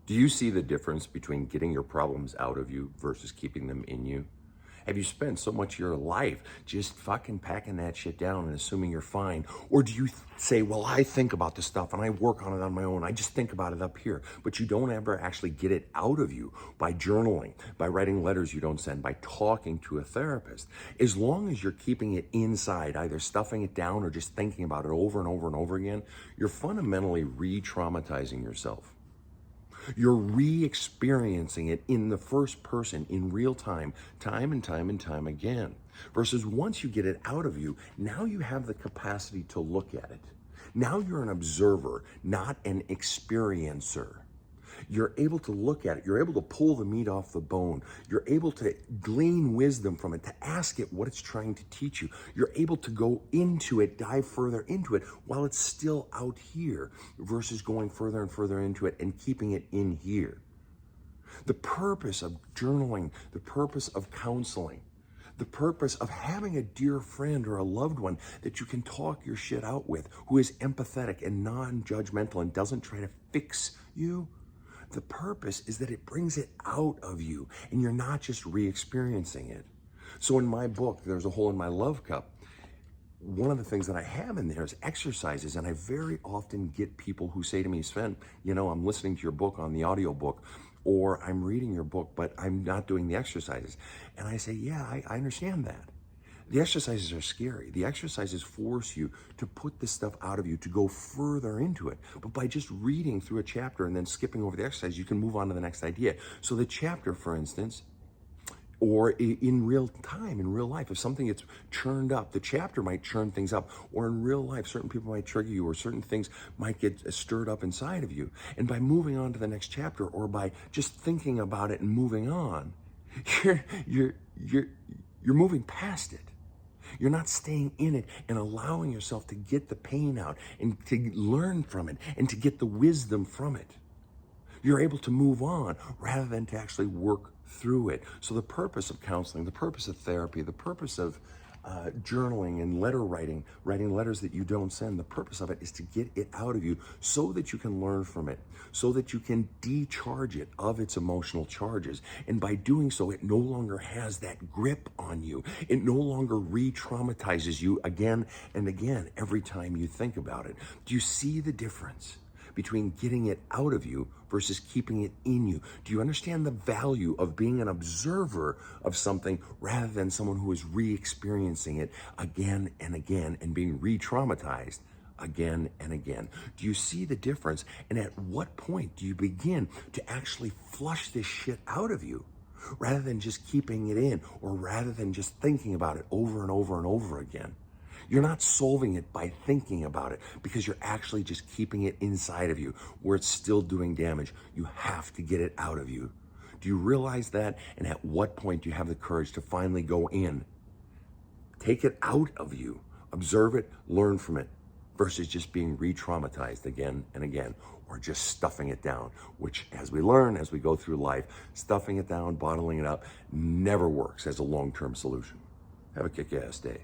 Do you see the difference between getting your problems out of you versus keeping them in you? Have you spent so much of your life just fucking packing that shit down and assuming you're fine? Or do you say, well, I think about this stuff and I work on it on my own. I just think about it up here. But you don't ever actually get it out of you by journaling, by writing letters you don't send, by talking to a therapist. As long as you're keeping it inside, either stuffing it down or just thinking about it over and over and over again, you're fundamentally re-traumatizing yourself. You're re-experiencing it in the first person in real time and time again. Versus once you get it out of you, now you have the capacity to look at it. Now you're an observer, not an experiencer. You're able to look at it. You're able to pull the meat off the bone. You're able to glean wisdom from it, to ask it what it's trying to teach you. You're able to go into it, dive further into it while it's still out here versus going further and further into it and keeping it in here. The purpose of journaling, the purpose of counseling, the purpose of having a dear friend or a loved one that you can talk your shit out with, who is empathetic and non-judgmental and doesn't try to fix you. The purpose is that it brings it out of you and you're not just re-experiencing it. So in my book, There's a Hole in My Love Cup, one of the things that I have in there is exercises, and I very often get people who say to me, Sven, I'm listening to your book on the audiobook, or I'm reading your book, but I'm not doing the exercises. And I say, yeah, I understand that. The exercises are scary. The exercises force you to put this stuff out of you, to go further into it. But by just reading through a chapter and then skipping over the exercise, you can move on to the next idea. So the chapter, for instance, or in real time, in real life, if something gets churned up, the chapter might churn things up. Or in real life, certain people might trigger you, or certain things might get stirred up inside of you. And by moving on to the next chapter, or by just thinking about it and moving on, you're moving past it. You're not staying in it and allowing yourself to get the pain out and to learn from it and to get the wisdom from it. You're able to move on rather than to actually work through it. So the purpose of counseling, the purpose of therapy, the purpose of journaling and letter writing letters that you don't send, the purpose of it is to get it out of you so that you can learn from it, so that you can decharge it of its emotional charges. And by doing so, it no longer has that grip on you. It no longer re-traumatizes you again and again every time you think about it. Do you see the difference between getting it out of you versus keeping it in you? Do you understand the value of being an observer of something rather than someone who is re-experiencing it again and again and being re-traumatized again and again? Do you see the difference? And at what point do you begin to actually flush this shit out of you rather than just keeping it in, or rather than just thinking about it over and over and over again? You're not solving it by thinking about it, because you're actually just keeping it inside of you where it's still doing damage. You have to get it out of you. Do you realize that? And at what point do you have the courage to finally go in, take it out of you, observe it, learn from it, versus just being re-traumatized again and again, or just stuffing it down, which, as we learn, as we go through life, stuffing it down, bottling it up, never works as a long-term solution. Have a kick-ass day.